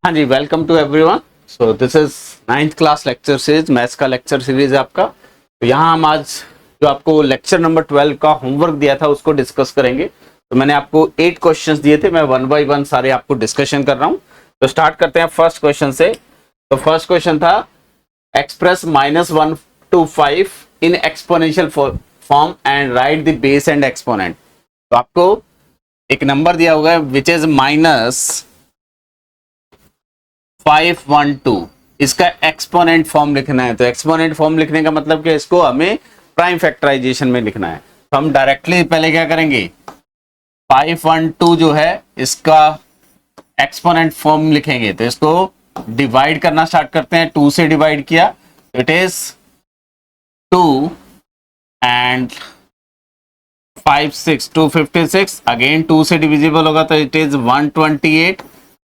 हाँ जी, welcome to everyone. So this is 9th class lecture series, maths का lecture series है आपका। तो यहाँ हम आज जो आपको लेक्चर नंबर 12 का होमवर्क दिया था उसको डिस्कस करेंगे। तो मैंने आपको 8 क्वेश्चंस दिए थे, मैं वन बाय वन सारे आपको डिस्कशन कर रहा हूँ। तो स्टार्ट करते हैं फर्स्ट क्वेश्चन से। तो फर्स्ट क्वेश्चन था express -1 to 5 in exponential form and right the base and exponent. तो आपको एक नंबर दिया होगा विच इज -512, इसका एक्सपोनेंट फॉर्म लिखना है। तो एक्सपोनेंट फॉर्म लिखने का मतलब कि इसको हमें प्राइम फैक्टराइजेशन में लिखना है। तो हम डायरेक्टली पहले क्या करेंगे, 512 जो है इसका एक्सपोनेंट फॉर्म लिखेंगे। तो इसको डिवाइड करना स्टार्ट करते हैं। 2 से डिवाइड किया तो इट इज 2 एंड 5 6 256। अगेन 2 से डिविजिबल होगा तो इट इज 128।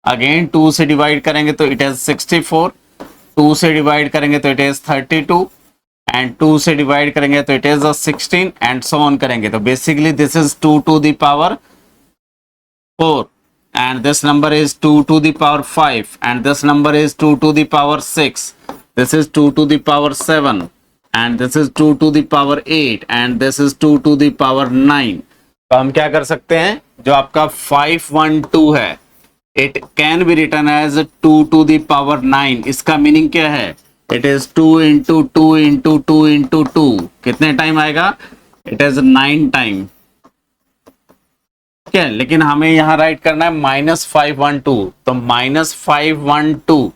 अगेन 2 से डिवाइड करेंगे तो इट इज 64। 2 से डिवाइड करेंगे तो इट इज 32 एंड 2 से डिवाइड करेंगे तो it is 16 and so on करेंगे। तो basically this is 2 to the power 4 and this number is 2 to the power 5 and this number is 2 to the power 6. This is 2 to the power 7 and this is 2 to the power 8 and this is 2 to the power 9. तो हम क्या कर सकते हैं, जो आपका 512 है it can be written as 2 to the power 9। इसका मीनिंग क्या है, it is 2 into 2 into 2 into 2। कितने टाइम आएगा, इट इज 9 टाइम। ठीक है, लेकिन हमें यहाँ राइट करना है -512। तो -512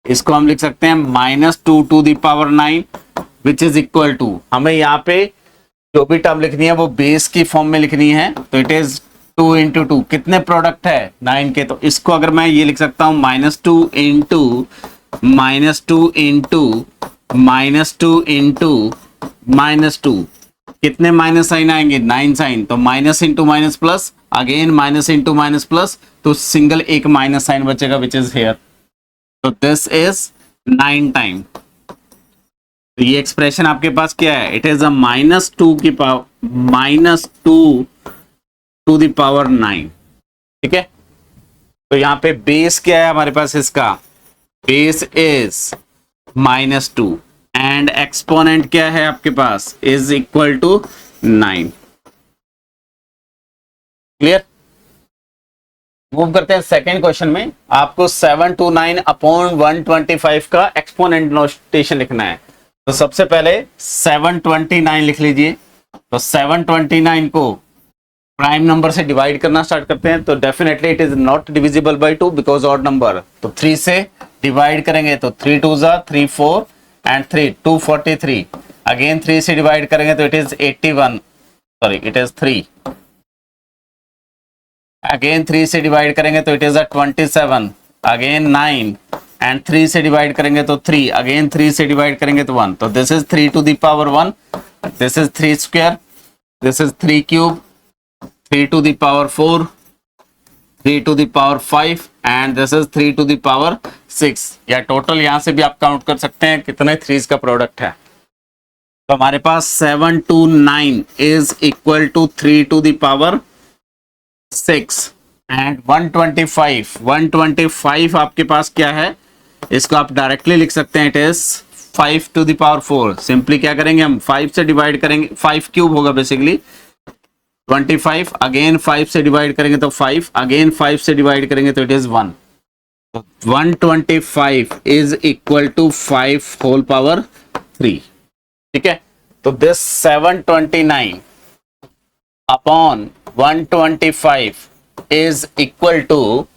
इसको हम लिख सकते हैं -2 to the power 9 which is equal to, हमें यहाँ पे जो भी टर्म लिखनी है वो बेस की फॉर्म में लिखनी है। तो इट इज 2 into 2, कितने प्रोडक्ट है 9 के। तो इसको अगर मैं ये लिख सकता हूँ -2 into -2 into -2 into -2। कितने माइनस साइन आएंगे, 9 साइन। तो minus into minus plus, again minus into minus plus, तो सिंगल एक माइनस साइन बचेगा विच इज हेयर। तो दिस इज 9 टाइम। तो ये एक्सप्रेशन आपके पास क्या है, इट इज -2 की पावर -2 to the power 9। ठीक है, तो यहाँ पे बेस क्या है हमारे पास, इसका बेस इज -2 एंड एक्सपोनेंट क्या है आपके पास, is equal to 9। Clear. Move करते हैं सेकेंड क्वेश्चन में। आपको 729/125 का एक्सपोनेंट नोटेशन लिखना है। तो सबसे पहले 729 लिख लीजिए। तो 729 को प्राइम नंबर से डिवाइड करना स्टार्ट करते हैं। तो definitely it is not divisible by 2 because odd number. तो 3 से डिवाइड करेंगे तो 3 2 3 4 एंड 3 243। अगेन 3 से डिवाइड करेंगे तो it is 81, sorry it is 3। Again 3 से डिवाइड करेंगे तो इट इज 27। अगेन 9 एंड 3 से डिवाइड करेंगे तो 3। अगेन 3 से डिवाइड करेंगे तो 1। तो this is 3 to the power 1, this is 3 square, this is 3 cube, 3 to the power 4, 3 to the power 5 and this is 3 to the power 6। या टोटल यहां से भी आप काउंट कर सकते हैं कितने 3s का प्रोडक्ट है। तो हमारे पास 729 is equal to 3 to the power 6 and 125 आपके पास क्या है, इसको आप डायरेक्टली लिख सकते हैं, it is 5 to the power 4। Simply क्या करेंगे, हम 5 से डिवाइड करेंगे, 5 क्यूब होगा बेसिकली 25। अगेन 5 से डिवाइड करेंगे तो 5। अगेन 5 से डिवाइड करेंगे तो इट इज 1। तो 125 is equal to 5 whole power 3। ठीक है, तो this 729 upon 125 is equal to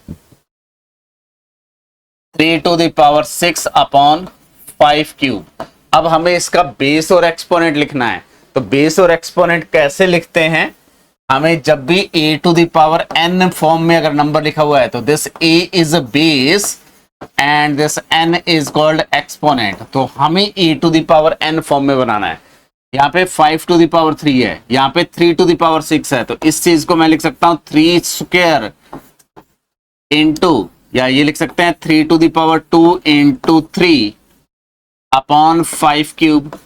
3 to the power 6 upon 5 cube. अब हमें इसका बेस और एक्सपोनेंट लिखना है। तो बेस और एक्सपोनेंट कैसे लिखते हैं, हमें जब भी a to the power n form में अगर नंबर लिखा हुआ है तो this a is a base and this n is called exponent। तो हमें a to the power n form में बनाना है। यहाँ पे 5 to the power 3 है, यहाँ पे 3 to the power 6 है। तो इस चीज को मैं लिख सकता हूँ 3 स्क्वायर इंटू, या ये लिख सकते हैं 3 to the power 2 into 3 upon 5 cube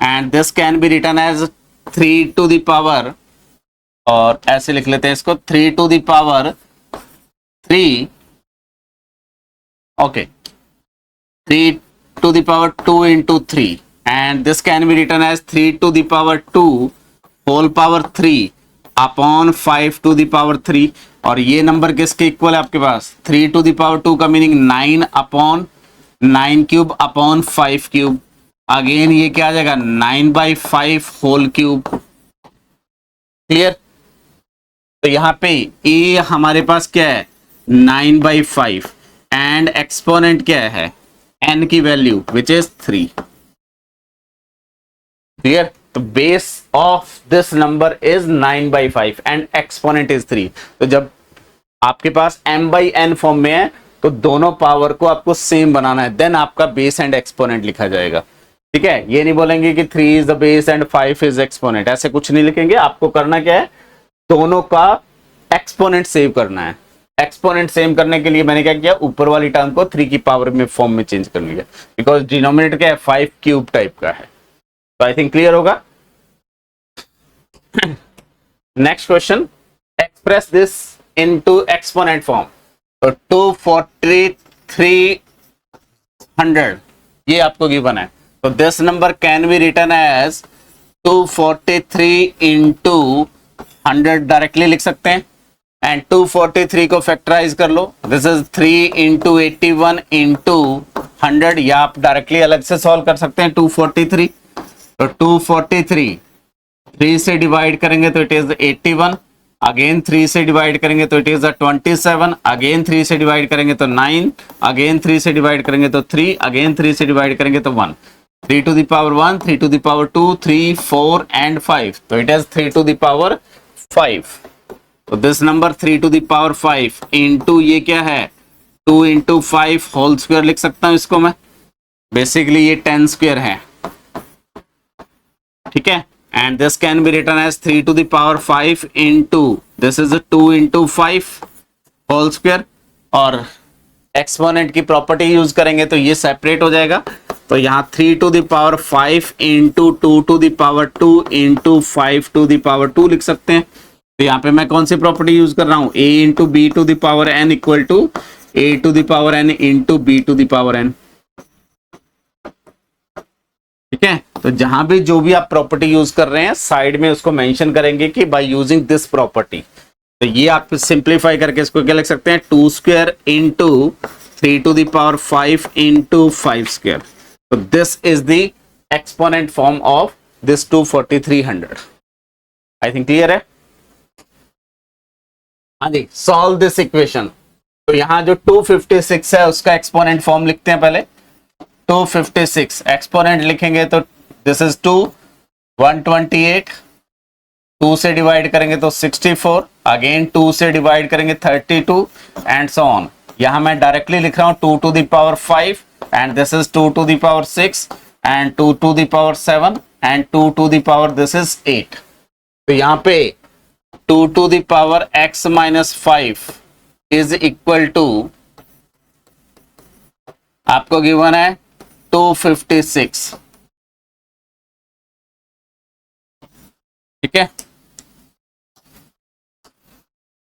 and this can be written as 3 to the power, और ऐसे लिख लेते हैं इसको 3 to the power 3 Okay, 3 to the power 2 into 3, and this can be written as 3 to the power 2 whole power 3 upon 5 to the power 3। और ये number किसके equal है आपके पास, 3 to the power 2 का meaning 9 upon 9 cube upon 5 cube. Again ये क्या आ जाएगा, 9/5 होल क्यूब। क्लियर। तो यहाँ पे ए हमारे पास क्या है, 9/5, एंड एक्सपोनेंट क्या है, n की वैल्यू विच इज 3। क्लियर। तो base of this number is 9/5 and exponent is 3। तो जब आपके पास m/n फॉर्म में है तो दोनों पावर को आपको सेम बनाना है, देन आपका बेस एंड एक्सपोनेंट लिखा जाएगा। ठीक है, ये नहीं बोलेंगे कि 3 is the base and 5 is exponent, ऐसे कुछ नहीं लिखेंगे। आपको करना क्या है, दोनों का एक्सपोनेंट सेव करना है। एक्सपोनेंट सेव करने के लिए मैंने क्या किया, ऊपर वाली टर्म को 3 की पावर में फॉर्म में चेंज कर लिया, बिकॉज डिनोमिनेटर क्या है, 5 क्यूब टाइप का है। तो आई थिंक क्लियर होगा। Next question, express this into exponent form. तो 24300 ये आपको गिवन है, तो this number can be written as 243 into 100 directly लिख सकते हैं, एंड 243 को फैक्टराइज कर लो, दिस इज 3 इंटू 81 इंटू 100, या आप डायरेक्टली अलग से सॉल्व कर सकते हैं 243। तो 243 3 से डिवाइड करेंगे तो इट इज 81, अगेन 3 से डिवाइड करेंगे तो इट इज 27, अगेन 3 से डिवाइड करेंगे तो 9, अगेन 3 से डिवाइड करेंगे तो 3, अगेन 3 से डिवाइड करेंगे तो 1, 3 to the power 1, 3 to the power 2, 3, 4 and 5, तो it is 3 to the power 5। तो this number 3 to the power 5 into ये क्या है, 2 इंटू 5 होल स्क्वायर लिख सकता हूं इसको मैं, बेसिकली ये 10 स्क्वायर है। ठीक है, and this can be written as 3 to the power 5 into this is a 2 into 5 whole square, और एक्सपोनेंट की प्रॉपर्टी यूज करेंगे तो ये सेपरेट हो जाएगा। तो यहाँ 3 to the power 5 into 2 to the power 2 into 5 to the power 2 लिख सकते हैं। तो यहाँ पे मैं कौन सी प्रॉपर्टी यूज कर रहा हूँ, a into b to the power n equal to a to the power n into b to the power n। ठीक है, तो जहां भी जो भी आप प्रॉपर्टी यूज कर रहे हैं साइड में उसको मेंशन करेंगे कि बाय यूजिंग दिस प्रॉपर्टी। तो ये आप सिंप्लीफाई करके इसको क्या लिख सकते हैं, 2 square into 3 to the power 5 into 5 square. तो this is the exponent form of this 24300। I think clear है। हाँ जी, सॉल्व दिस इक्वेशन। तो यहाँ जो 256 है उसका एक्सपोनेंट फॉर्म लिखते हैं पहले। 256 एक्सपोनेंट लिखेंगे तो दिस इज 2, 128, 2 से डिवाइड करेंगे तो 64, अगेन 2 से डिवाइड करेंगे 32 एंड सो ऑन। यहां मैं डायरेक्टली लिख रहा हूं 2 to the power 5 and this is 2 to the power 6 and 2 to the power 7 and 2 to the power this is 8। तो यहां पे 2 to the power x minus 5 is equal to आपको given है 256। ठीक है,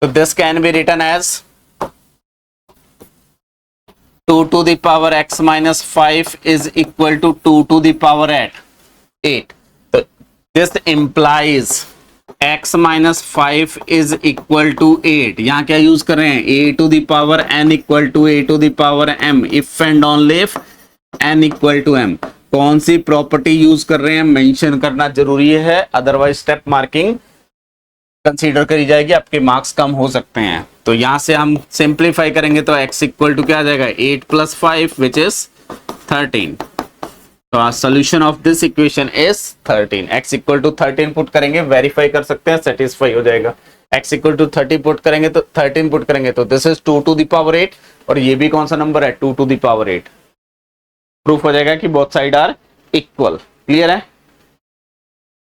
तो this can be written as 2 to the power x minus 5 is equal to 2 to the power 8। तो this implies x minus 5 is equal to 8। यहां क्या use कर रहे हैं, a to the power n equal to a to the power m if and only if n equal to m। कौन सी property use कर रहे हैं मेंशन करना जरूरी है, अदरवाइज स्टेप मार्किंग कंसीडर करी जाएगी, आपके मार्क्स कम हो सकते हैं। तो यहां से हम सिंप्लीफाई करेंगे तो x इक्वल टू क्या आ जाएगा, 8 + 5 विच इज 13। तो solution of this equation is 13। x equal to 13 put करेंगे, वेरीफाई कर सकते हैं, सेटिस्फाई हो जाएगा। x इक्वल टू 30 पुट करेंगे तो 13 पुट करेंगे तो this is 2 to the power 8, और ये भी कौन सा नंबर है, 2 to the power 8। प्रूफ हो जाएगा कि both side are equal. Clear है।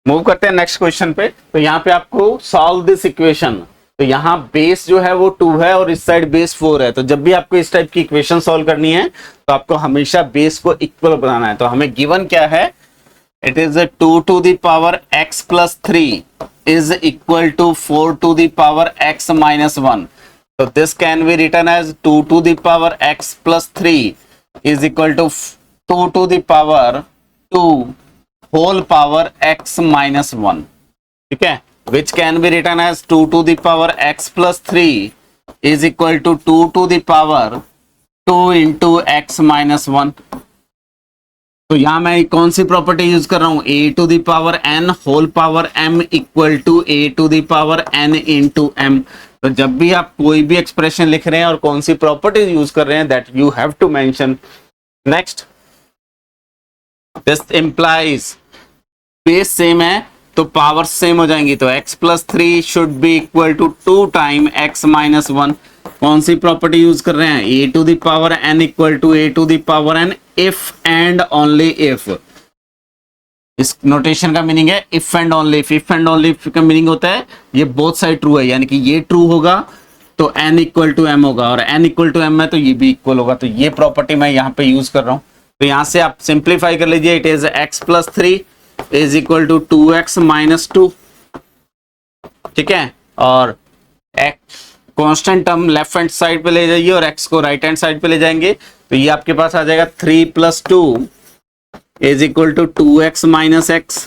मूव करते हैं नेक्स्ट क्वेश्चन पे। तो यहाँ पे आपको सॉल्व दिस इक्वेशन। तो यहाँ बेस जो है वो 2 है और इस साइड बेस 4 है। तो जब भी आपको इस टाइप की इक्वेशन सॉल्व करनी है तो आपको हमेशा बेस को इक्वल बनाना है। तो हमें गिवन क्या है, it is 2 to the power x + 3 is equal to 4 to the power x - 1। तो this can be written as 2 to the power x plus 3 is equal to 2 to the power 2 whole power x minus 1. ठीक है, which can be written as 2 to the power x plus 3 is equal to 2 to the power 2 into x minus 1. तो यहां मैं कौन सी property use कर रहा हूं, a to the power n whole power m equal to a to the power n into m. तो जब भी आप कोई भी एक्सप्रेशन लिख रहे हैं और कौन सी प्रॉपर्टी यूज कर रहे हैं, that you have to mention. Next, this implies base same है तो पावर सेम हो जाएंगी, तो x plus 3 should be equal to 2 time x minus 1. कौन सी प्रॉपर्टी यूज कर रहे हैं, a to the power n equal to a to the power n if and only if. इस नोटेशन का मीनिंग है if and only if. If and only if का meaning होता है ये बोथ साइड ट्रू है, यानी कि ये ट्रू होगा तो n इक्वल टू m होगा, और n इक्वल टू m है तो ये भी इक्वल होगा. तो ये प्रॉपर्टी मैं यहाँ पे यूज कर रहा हूँ. तो यहाँ से आप सिंप्लीफाई कर लीजिए. It is x plus 3 is equal to 2x minus 2. ठीक है, और x constant term left hand side पे ले जाइए और x को राइट हैंड साइड पे ले जाएंगे, तो ये आपके पास आ जाएगा 3 plus 2 is equal to 2x minus x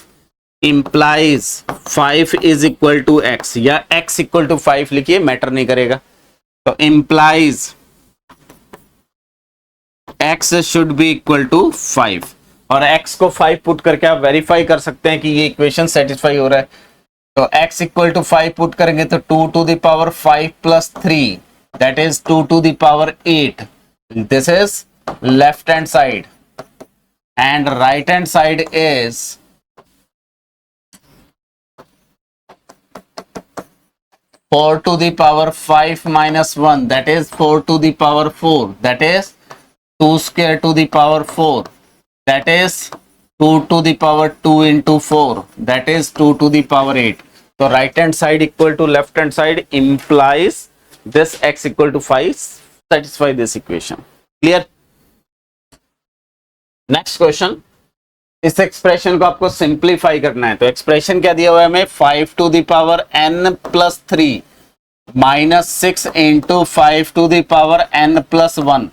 implies 5 is equal to x, या x इक्वल टू 5 लिखिए, मैटर नहीं करेगा. तो implies x should be equal to 5, और x को 5 पुट करके आप वेरीफाई कर सकते हैं कि ये इक्वेशन सेटिस्फाई हो रहा है. तो x इक्वल टू 5 पुट करेंगे तो 2 to the power 5 plus 3 that is 2 to the power 8. This is left hand side, and right hand side is 4 to the power 5 minus 1, that is 4 to the power 4, that is 2 square to the power 4, that is 2 to the power 2 into 4, that is 2 to the power 8. So right hand side equal to left hand side implies this x equal to 5 satisfy this equation. Clear? Next question. इस expression को आपको simplify करना है. तो expression क्या दिया हुआ है हमें, 5 to the power n plus 3 minus 6 into 5 to the power n plus 1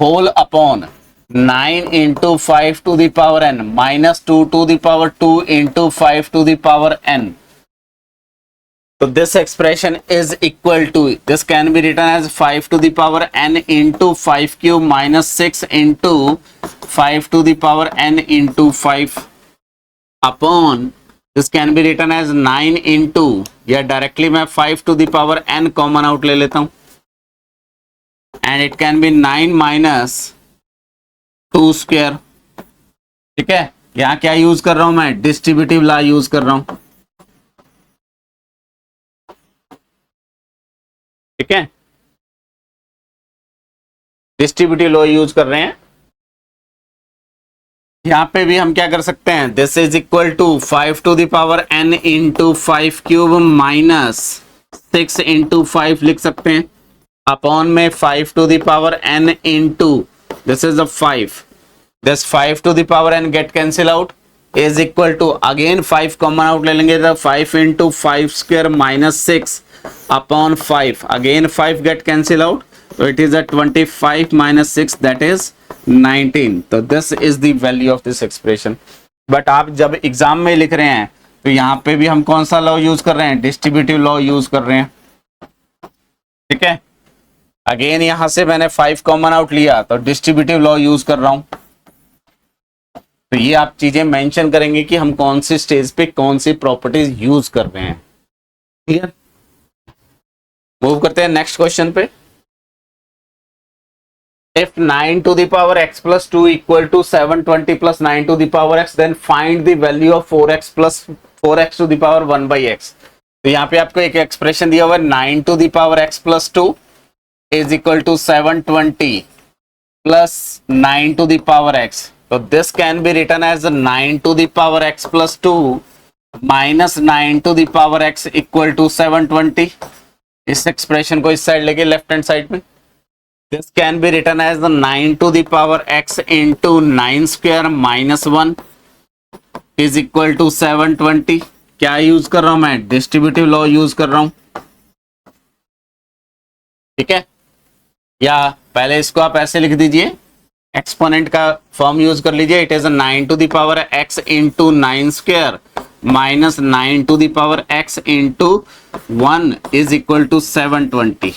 whole upon 9 into 5 to the power n minus 2 to the power 2 into 5 to the power n. So this expression is equal to, this can be written as 5 to the power n into 5 cube minus 6 into 5 to the power n into 5 upon, this can be written as 9 into, या directly मैं 5 to the power n common out ले लेता हूं, and it can be 9 minus 2 square. ठीक है, यहां क्या use कर रहा हूं मैं, डिस्ट्रीब्यूटिव लॉ यूज कर रहा हूं. ठीक है, डिस्ट्रीब्यूटिव लॉ यूज कर रहे हैं. यहां पे भी हम क्या कर सकते हैं, this is equal to 5 to the power n into 5 cube minus 6 into 5 लिख सकते हैं, अपॉन में 5 to the power n into this is a 5, this 5 to the power n get cancel out is equal to, again 5 common out ले लेंगे तो 5 into 5 square minus 6 upon 5, again 5 get cancel out, so it is a 25 minus 6, that is 19. तो this is the value of this expression. But आप जब exam में लिख रहे हैं तो यहाँ पे भी हम कौन सा लॉ यूज कर रहे हैं, डिस्ट्रीब्यूटिव लॉ यूज कर रहे हैं. ठीक है, अगेन यहां से मैंने 5 कॉमन आउट लिया तो डिस्ट्रीब्यूटिव लॉ यूज कर रहा हूं. तो ये आप चीजें मेंशन करेंगे कि हम कौन सी स्टेज पे कौन सी प्रॉपर्टीज यूज कर रहे हैं. क्लियर? मूव करते हैं नेक्स्ट क्वेश्चन पे. If 9 to the power x plus 2 equal to 720 plus 9 to the power x, then find the value of 4x plus 4x to the power 1 by x. तो यहाँ पे आपको एक एक्सप्रेशन दिया हुआ है, 9 to the power x plus 2 is equal to 720 plus 9 to the power x. तो this can be written as 9 to the power x plus 2 minus 9 to the power x equal to 720. इस expression को इस side लेके left hand side में, this can be written as the 9 to the power x into 9 square minus 1 is equal to 720. क्या use कर रहा हूं मैं, डिस्ट्रीब्यूटिव लॉ यूज कर रहा हूं. ठीक है, या पहले इसको आप ऐसे लिख दीजिए, एक्सपोनेंट का फॉर्म यूज कर लीजिए, it is 9 to the power x into 9 square minus 9 to the power x into 1 is equal to 720।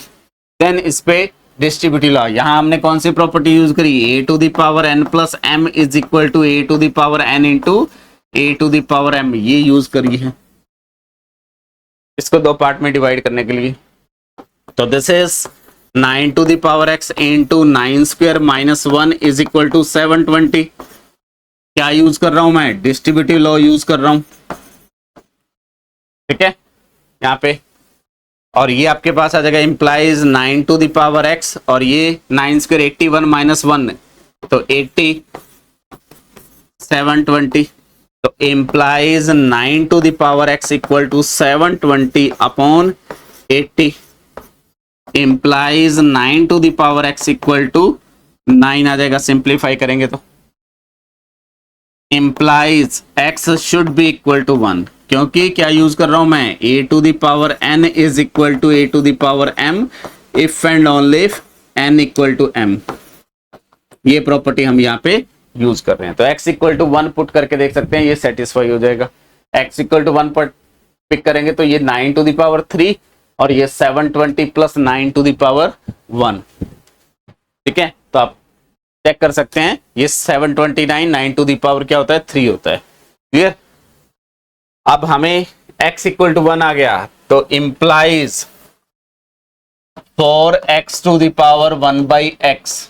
Then इस पे डिस्ट्रीब्यूटिव लॉ, यहां हमने कौन सी प्रॉपर्टी यूज करी, a to the power n plus m is equal to a to the power n into a to the power m, ये use करी है इसको दो पार्ट में डिवाइड करने के लिए। तो this is 9 to the power x into 9 square minus 1 is equal to 720। क्या यूज कर रहा हूं मैं, डिस्ट्रीब्यूटिव लॉ यूज कर रहा हूं, ठीक है यहाँ पे। और ये आपके पास आ जाएगा implies 9 to the power x और ये 9 स्क्वायर 81 माइनस 1 तो 80 720। तो implies 9 to the power x equal to 720 upon 80 implies 9 to the power x equal to 9 आ जाएगा, सिंप्लीफाई करेंगे तो implies x should be equal to 1, क्योंकि क्या यूज कर रहा हूं मैं, a to the power n is equal to a to the power m if and only if n equal to m। ये प्रॉपर्टी हम यहाँ पे यूज कर रहे हैं। तो x इक्वल टू 1 पुट करके देख सकते हैं, ये सेटिस्फाई हो जाएगा। x इक्वल टू 1 पर पिक करेंगे तो ये 9 टू द पावर 3 और ये 720 प्लस 9 टू द पावर 1, ठीक है। तो आप चेक कर सकते हैं ये 729 9 टू द पावर क्या होता है 3 होता है, क्लियर। अब हमें x इक्वल टू 1 आ गया तो implies 4x to the power 1 by x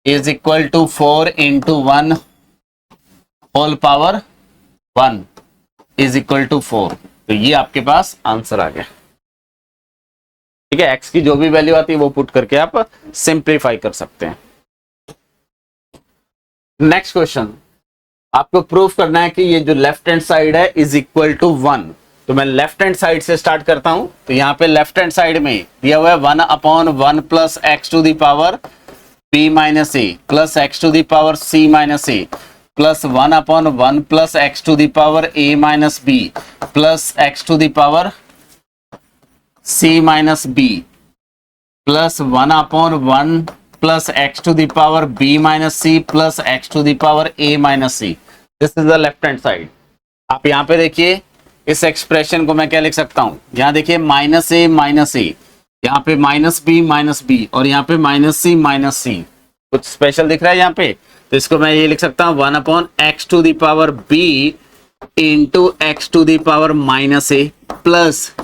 is equal to 4 into 1 whole power 1 is equal to 4। तो ये आपके पास आंसर आ गया, ठीक है। x की जो भी वैल्यू आती है वो पुट करके आप सिंप्लीफाई कर सकते हैं। नेक्स्ट क्वेश्चन, आपको प्रूफ करना है कि ये जो लेफ्ट हैंड साइड है इज इक्वल टू 1। तो मैं लेफ्ट हैंड साइड से स्टार्ट करता हूं। तो यहाँ पे लेफ्ट हैंड साइड में दिया हुआ है 1 upon 1 plus x to the power b minus a plus x to the power c minus a plus 1 upon 1 plus x to the power a minus b plus x to the power c minus b plus 1 upon 1 plus x to the power b minus c plus x to the power a minus c। This is the left hand side. आप यहाँ पे देखिए इस expression को मैं क्या लिख सकता हूँ, यहाँ देखिए माइनस ए, यहाँ पे माइनस बी और यहाँ पे माइनस सी। कुछ स्पेशल दिख रहा है यहाँ पे, तो इसको मैं ये लिख सकता हूँ 1 upon x to the power b into x to the power minus a plus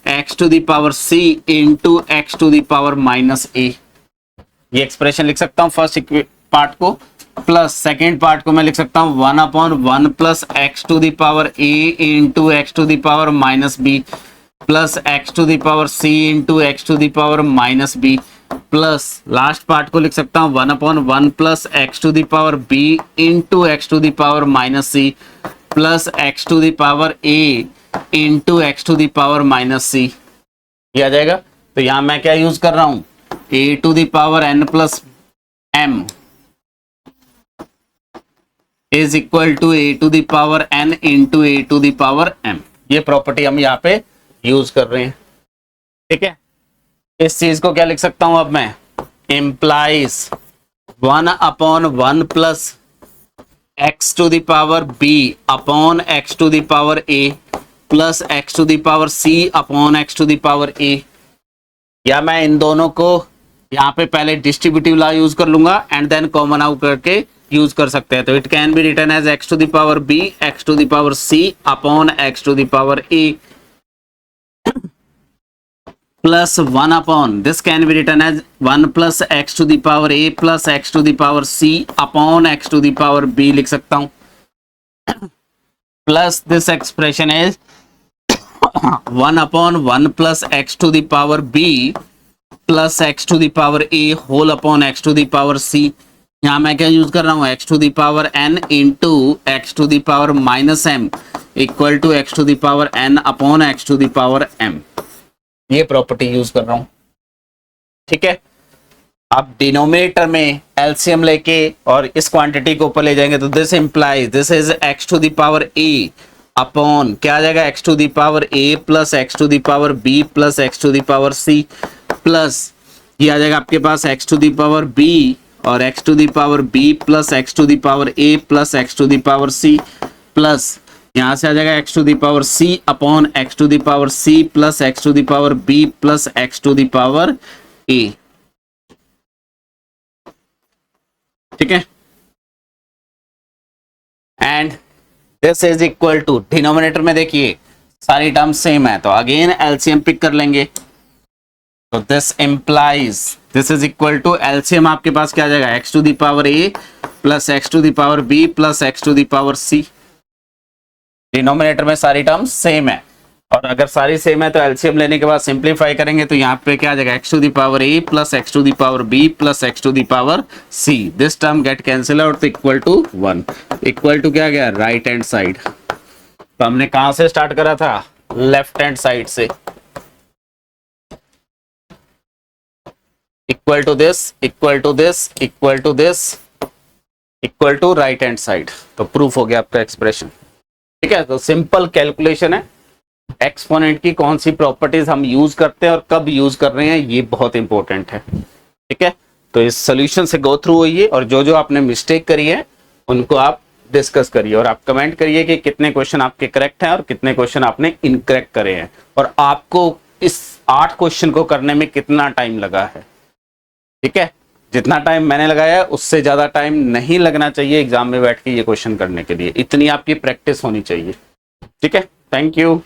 x to the power c into x to the power minus a. ये एक्सप्रेशन लिख सकता हूँ फर्स्ट पार्ट को, प्लस सेकेंड पार्ट को मैं लिख सकता हूँ 1 upon 1 plus x to the power a into x to the power minus b plus x to the power c into x to the power minus b plus last part को लिख सकता हूँ 1 upon 1 plus x to the power b into x to the power minus c plus x to the power a into x to the power minus c. ये आ जाएगा। तो यहाँ मैं क्या यूज कर रहा हूँ, a to the power n plus m is equal to a to the power n into a to the power m. ये प्रॉपर्टी हम यहाँ पे यूज कर रहे हैं, ठीक है। इस चीज को क्या लिख सकता हूं अब मैं, implies 1 upon 1 plus x to the power b upon x to the power a plus x to the power c upon x to the power a. या मैं इन दोनों को यहाँ पे पहले डिस्ट्रीब्यूटिव लॉ यूज कर लूंगा एंड देन कॉमन आउट करके यूज कर सकते हैं। तो it can be written as x to the power b x to the power c upon x to the power a plus 1 upon, this can be written as 1 plus x to the power a plus x to the power c upon x to the power b लिख सकता हूं। plus this expression is 1 upon 1 plus x to the power b plus x to the power a whole upon x to the power c। यहाँ मैं क्या use कर रहा हूँ, x to the power n into x to the power minus m equal to x to the power n upon x to the power m। ये property use कर रहा हूं, ठीक है। आप डिनोमिनेटर में एलसीएम लेके और इस क्वांटिटी को ऊपर ले जाएंगे तो this implies this is x to the power a upon क्या आ जाएगा, x to the power a plus x to the power b plus x to the power c plus ये आ जाएगा आपके पास x to the power b और x to the power b plus x to the power a plus x to the power c plus यहां से आ जाएगा x to the power c upon x to the power c plus x to the power b plus x to the power a। ठीक है, and this is equal to denominator में देखिए सारी term same है तो again LCM pick कर लेंगे। तो this implies this is equal to LCM आपके पास क्या आ जाएगा x to the power a plus x to the power b plus x to the power c। Denominator में सारी टर्म्स सेम है और अगर सारी सेम है तो एलसीएम लेने के बाद सिंप्लीफाई करेंगे तो यहाँ पे क्या आ जाएगा x to the power a plus x to the power b plus x to the power c। This term get cancel out तो इक्वल टू 1। इक्वल टू क्या गया राइट हैंड साइड। तो हमने कहां से स्टार्ट करा था लेफ्ट हैंड साइड से। Equal to this equal to this equal to this equal to right hand side. तो प्रूफ हो गया आपका एक्सप्रेशन। ठीक है, तो सिंपल कैलकुलेशन है। एक्सपोनेंट की कौन सी प्रॉपर्टीज हम यूज करते हैं और कब यूज कर रहे हैं ये बहुत इंपॉर्टेंट है। ठीक है, तो इस सोल्यूशन से गो थ्रू होइए और जो जो आपने मिस्टेक करी है उनको आप डिस्कस करिए और आप कमेंट करिए कि कितने क्वेश्चन आपके करेक्ट हैं और कितने क्वेश्चन आपने इनकरेक्ट करे हैं और आपको इस 8 क्वेश्चन को करने में कितना टाइम लगा है। ठीक है, जितना टाइम मैंने लगाया है उससे ज्यादा टाइम नहीं लगना चाहिए एग्जाम में बैठ के ये क्वेश्चन करने के लिए। इतनी आपकी प्रैक्टिस होनी चाहिए। ठीक है, थैंक यू।